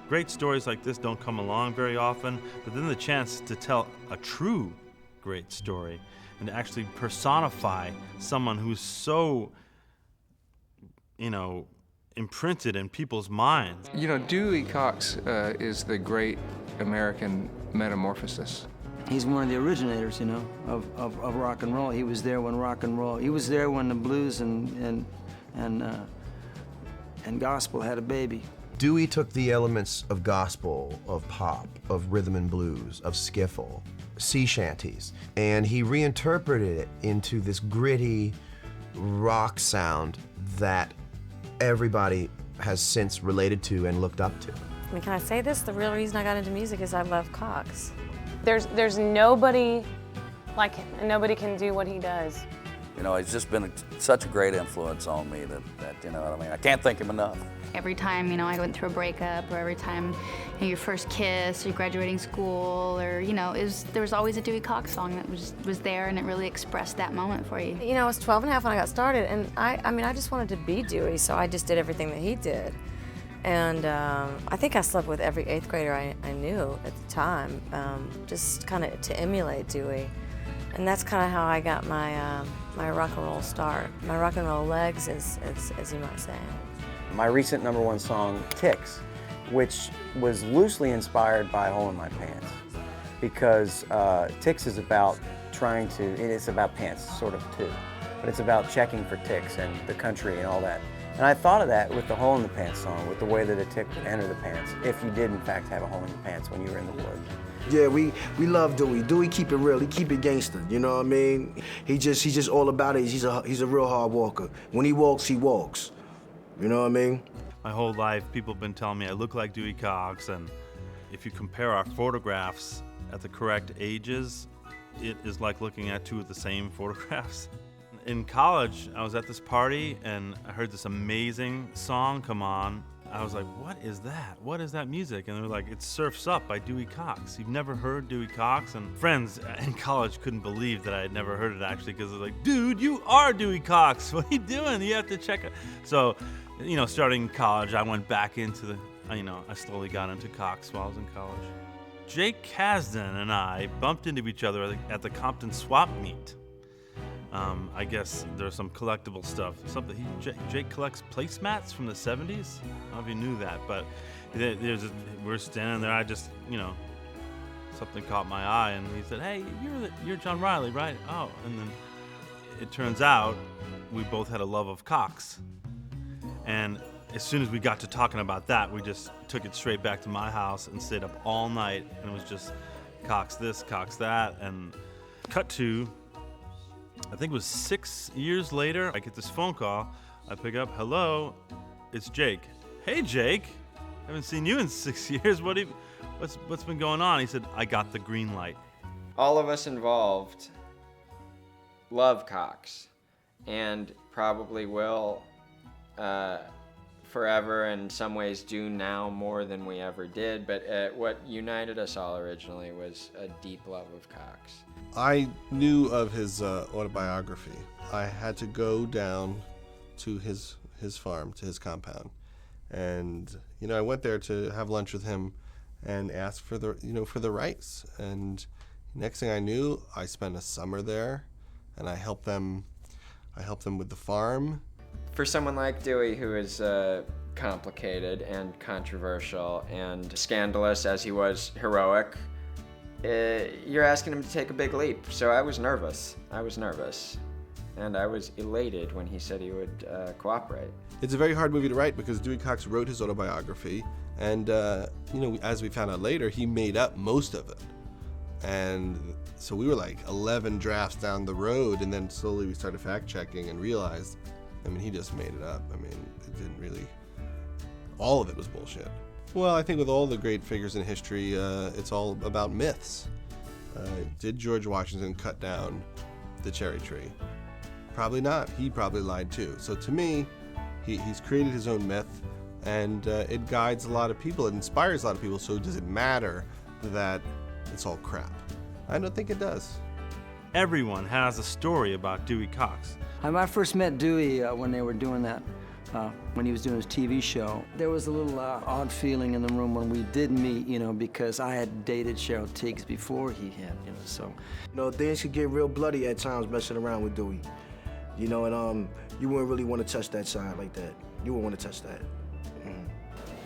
Great stories like this don't come along very often, but then the chance to tell a true great story and to actually personify someone who's so, imprinted in people's minds. Dewey Cox is the great American metamorphosis. He's one of the originators, of rock and roll. He was there when he was there when the blues and gospel had a baby. Dewey took the elements of gospel, of pop, of rhythm and blues, of skiffle, sea shanties, and he reinterpreted it into this gritty rock sound that everybody has since related to and looked up to. I mean, can I say this? The real reason I got into music is I love Cox. There's nobody like him, and nobody can do what he does. He's just been such a great influence on me that I can't thank him enough. Every time, I went through a breakup, or every time your first kiss, or graduating school, or, there was always a Dewey Cox song that was there, and it really expressed that moment for you. I was 12 and a half when I got started, and I just wanted to be Dewey, so I just did everything that he did. And I think I slept with every 8th grader I knew at the time, just kind of to emulate Dewey. And that's kind of how I got my my rock and roll start, my rock and roll legs, as you might say. My recent #1 song, Ticks, which was loosely inspired by Hole in My Pants, because Ticks is about it's about pants, sort of too, but it's about checking for ticks and the country and all that. And I thought of that with the Hole in the Pants song, with the way that a tick would enter the pants, if you did in fact have a hole in your pants when you were in the woods. Yeah, we love Dewey. Dewey keep it real. He keep it gangster. You know what I mean? He's just all about it. He's a real hard walker. When he walks, he walks. You know what I mean? My whole life, people have been telling me I look like Dewey Cox, and if you compare our photographs at the correct ages, it is like looking at two of the same photographs. In college, I was at this party, and I heard this amazing song come on. I was like, what is that? What is that music? And they were like, it's Surf's Up by Dewey Cox. You've never heard Dewey Cox? And friends in college couldn't believe that I had never heard it, actually, because they're like, dude, you are Dewey Cox. What are you doing? You have to check it. So, starting college, I went back into I slowly got into Cox while I was in college. Jake Kasdan and I bumped into each other at the Compton Swap Meet. I guess there's some collectible stuff. Jake collects placemats from the 70s. I don't know if you knew that, but we're standing there. I just, something caught my eye, and he said, "Hey, you're John Reilly, right?" Oh, and then it turns out we both had a love of Cox. And as soon as we got to talking about that, we just took it straight back to my house and stayed up all night, and it was just Cox this, Cox that, and cut to, I think it was 6 years later, I get this phone call. I pick up, hello, it's Jake. Hey, Jake, haven't seen you in 6 years. What's been going on? He said, I got the green light. All of us involved love Cox, and probably will forever, and in some ways do now more than we ever did. But what united us all originally was a deep love of Cox. I knew of his autobiography. I had to go down to his farm, to his compound, and I went there to have lunch with him and ask for the rights. And next thing I knew, I spent a summer there, and I helped them with the farm. For someone like Dewey, who is complicated and controversial and scandalous as he was heroic, you're asking him to take a big leap. So I was nervous. And I was elated when he said he would cooperate. It's a very hard movie to write because Dewey Cox wrote his autobiography, and as we found out later, he made up most of it. And so we were like 11 drafts down the road, and then slowly we started fact-checking and realized, he just made it up. It didn't really, all of it was bullshit. Well, I think with all the great figures in history, it's all about myths. Did George Washington cut down the cherry tree? Probably not. He probably lied too. So to me, he's created his own myth, and it guides a lot of people. It inspires a lot of people. So does it matter that it's all crap? I don't think it does. Everyone has a story about Dewey Cox. I first met Dewey when they were doing that when he was doing his TV show. There was a little odd feeling in the room when we did meet, you know, because I had dated Cheryl Tiggs before he had, you know, so. You know, things could get real bloody at times messing around with Dewey. You know, and you wouldn't really want to touch that side like that. You wouldn't want to touch that.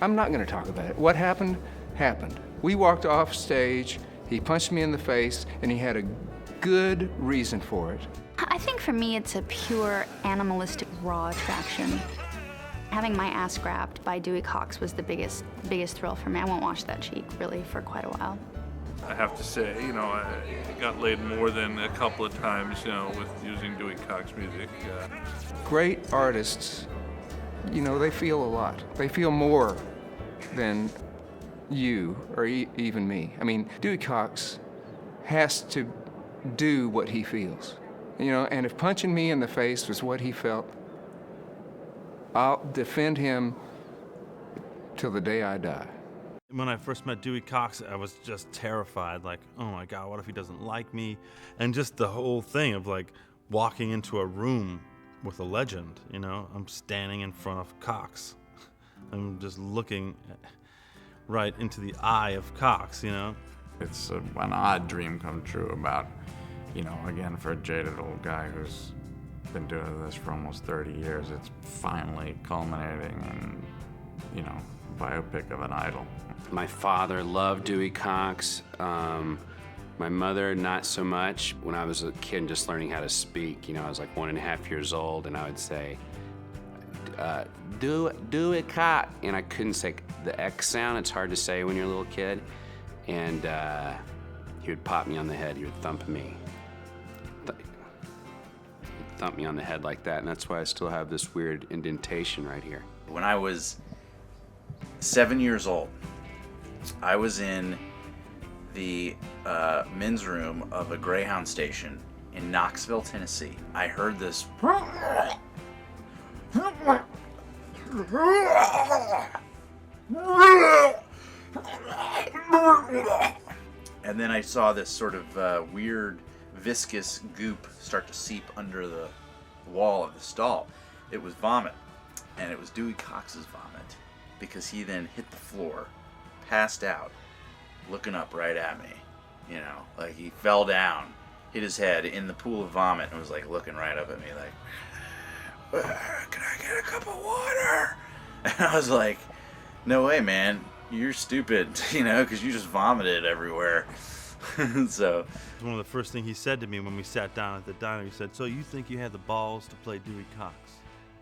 I'm not going to talk about it. What happened, happened. We walked off stage, he punched me in the face, and he had a good reason for it. I think for me it's a pure animalistic raw attraction. Having my ass grabbed by Dewey Cox was the biggest thrill for me. I won't wash that cheek really for quite a while. I have to say, you know, I got laid more than a couple of times, you know, with using Dewey Cox music. Great artists, you know, they feel a lot. They feel more than you or even me. I mean, Dewey Cox has to do what he feels. You know, and if punching me in the face was what he felt, I'll defend him till the day I die. When I first met Dewey Cox, I was just terrified, like, oh my God, what if he doesn't like me? And just the whole thing of like walking into a room with a legend, you know? I'm standing in front of Cox. I'm just looking right into the eye of Cox, you know? It's an odd dream come true about, you know, again, for a jaded old guy who's been doing this for almost 30 years, it's finally culminating in, you know, biopic of an idol. My father loved Dewey Cox. My mother, not so much. When I was a kid just learning how to speak, you know, I was like 1.5 years old, and I would say, Dewey Cox, and I couldn't say the X sound. It's hard to say when you're a little kid. And he would pop me on the head. He would thump me. He'd thump me on the head like that, and that's why I still have this weird indentation right here. When I was 7 years old, I was in the men's room of a Greyhound station in Knoxville, Tennessee. I heard this. And then I saw this sort of weird viscous goop start to seep under the wall of the stall. It was vomit, and it was Dewey Cox's vomit, because he then hit the floor, passed out, looking up right at me, you know, like he fell down, hit his head in the pool of vomit, and was like looking right up at me like, can I get a cup of water? And I was like, no way, man, you're stupid, you know, because you just vomited everywhere. So one of the first things he said to me when we sat down at the diner, he said, so you think you had the balls to play Dewey Cox?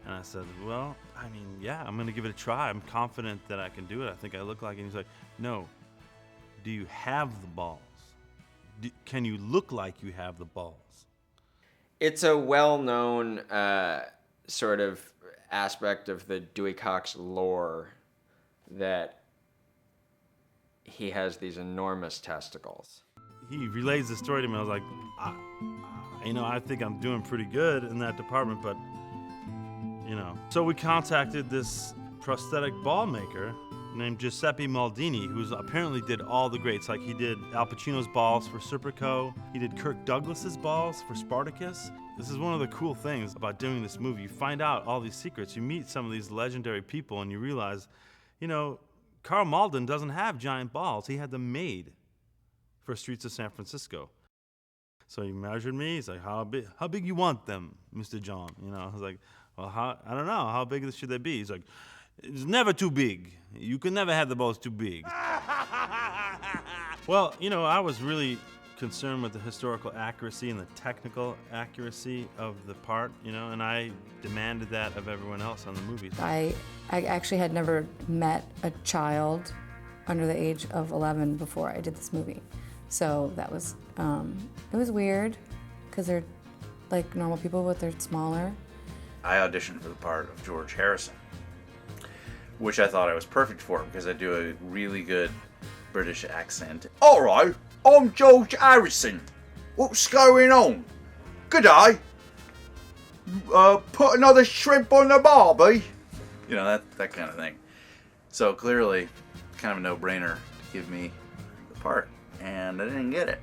And I said, well, I mean, yeah, I'm going to give it a try. I'm confident that I can do it. I think I look like it. And he's like, no, do you have the balls? Can you look like you have the balls? It's a well-known sort of aspect of the Dewey Cox lore that he has these enormous testicles. He relays the story to me. I was like, you know, I think I'm doing pretty good in that department, but, you know. So we contacted this prosthetic ball maker named Giuseppe Maldini, who apparently did all the greats. Like, he did Al Pacino's balls for Serpico. He did Kirk Douglas's balls for Spartacus. This is one of the cool things about doing this movie. You find out all these secrets. You meet some of these legendary people, and you realize, you know, Karl Malden doesn't have giant balls. He had them made for Streets of San Francisco. So he measured me. He's like, how big you want them, Mr. John? You know, I was like, well, I don't know. How big should they be? He's like, it's never too big. You can never have the balls too big. Well, you know, I was really concerned with the historical accuracy and the technical accuracy of the part, you know, and I demanded that of everyone else on the movie. I actually had never met a child under the age of 11 before I did this movie. So that was, it was weird, because they're like normal people, but they're smaller. I auditioned for the part of George Harrison, which I thought I was perfect for, because I do a really good British accent. All right, I'm George Harrison. What's going on? Good day. Put another shrimp on the barbie. You know, that kind of thing. So clearly, kind of a no-brainer to give me the part, and I didn't get it.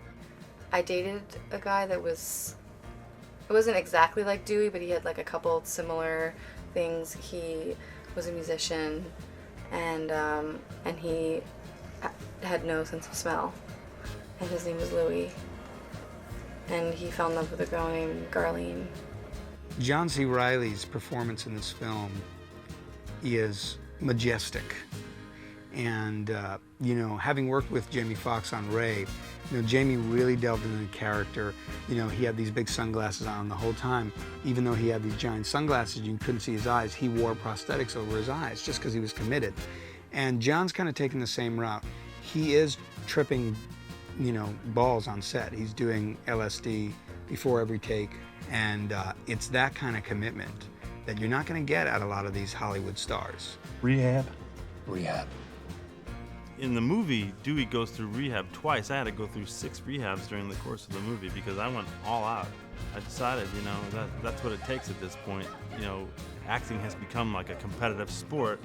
I dated a guy that it wasn't exactly like Dewey, but he had like a couple similar things. He was a musician, and he had no sense of smell. And his name was Louis. And he fell in love with a girl named Garlene. John C. Reilly's performance in this film is majestic. And, you know, having worked with Jamie Foxx on Ray, you know, Jamie really delved into the character. You know, he had these big sunglasses on the whole time. Even though he had these giant sunglasses, you couldn't see his eyes, he wore prosthetics over his eyes just because he was committed. And John's kind of taking the same route. He is tripping, you know, balls on set. He's doing LSD before every take. And it's that kind of commitment that you're not going to get at a lot of these Hollywood stars. Rehab? Rehab. In the movie, Dewey goes through rehab twice. I had to go through 6 rehabs during the course of the movie because I went all out. I decided, you know, that's what it takes at this point. You know, acting has become like a competitive sport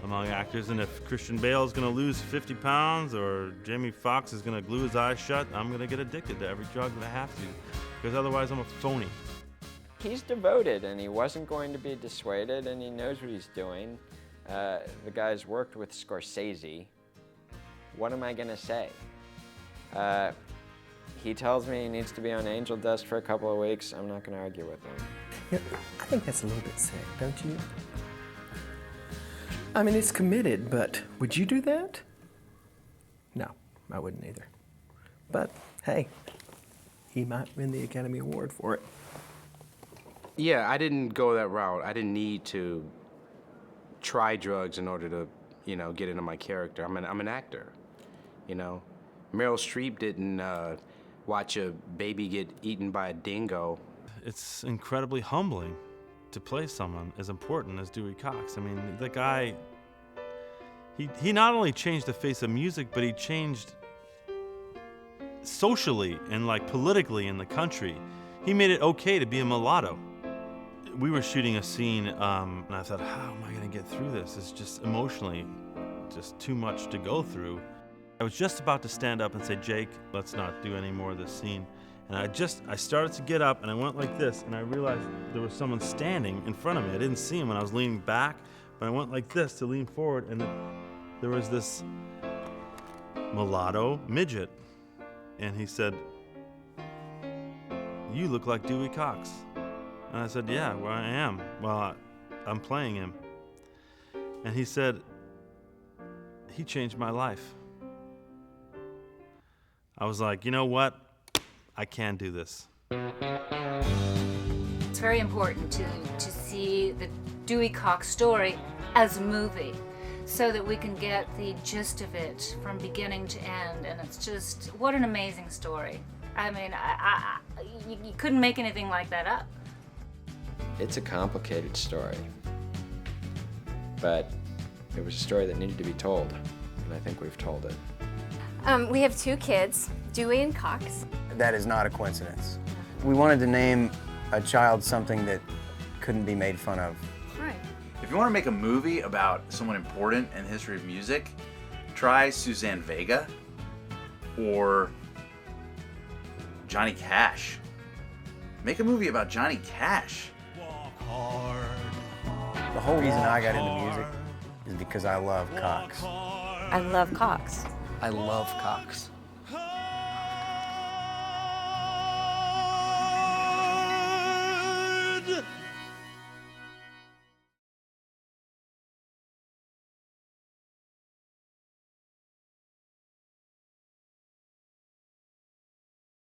among actors, and if Christian Bale is going to lose 50 pounds or Jamie Foxx is going to glue his eyes shut, I'm going to get addicted to every drug that I have to, because otherwise I'm a phony. He's devoted, and he wasn't going to be dissuaded, and he knows what he's doing. The guy's worked with Scorsese. What am I going to say? He tells me he needs to be on angel dust for a couple of weeks. I'm not going to argue with him. Yeah, I think that's a little bit sick, don't you? I mean, it's committed, but would you do that? No, I wouldn't either. But hey, he might win the Academy Award for it. Yeah, I didn't go that route. I didn't need to try drugs in order to, you know, get into my character. I'm an actor, you know. Meryl Streep didn't watch a baby get eaten by a dingo. It's incredibly humbling to play someone as important as Dewey Cox. I mean, the guy, he not only changed the face of music, but he changed socially and like politically in the country. He made it okay to be a mulatto. We were shooting a scene, and I thought, how am I gonna get through this? It's just emotionally just too much to go through. I was just about to stand up and say, Jake, let's not do any more of this scene. And I started to get up and I went like this, and I realized there was someone standing in front of me. I didn't see him when I was leaning back, but I went like this to lean forward, and there was this mulatto midget. And he said, you look like Dewey Cox. And I said, yeah, well, I am. Well, I'm playing him. And he said, he changed my life. I was like, you know what? I can do this. It's very important to see the Dewey Cox story as a movie so that we can get the gist of it from beginning to end. And it's just, what an amazing story. I mean, you couldn't make anything like that up. It's a complicated story, but it was a story that needed to be told, and I think we've told it. We have 2 kids, Dewey and Cox. That is not a coincidence. We wanted to name a child something that couldn't be made fun of. Right. If you want to make a movie about someone important in the history of music, try Suzanne Vega or Johnny Cash. Make a movie about Johnny Cash. The whole reason I got into music is because I love Cox. I love Cox. I love Cox.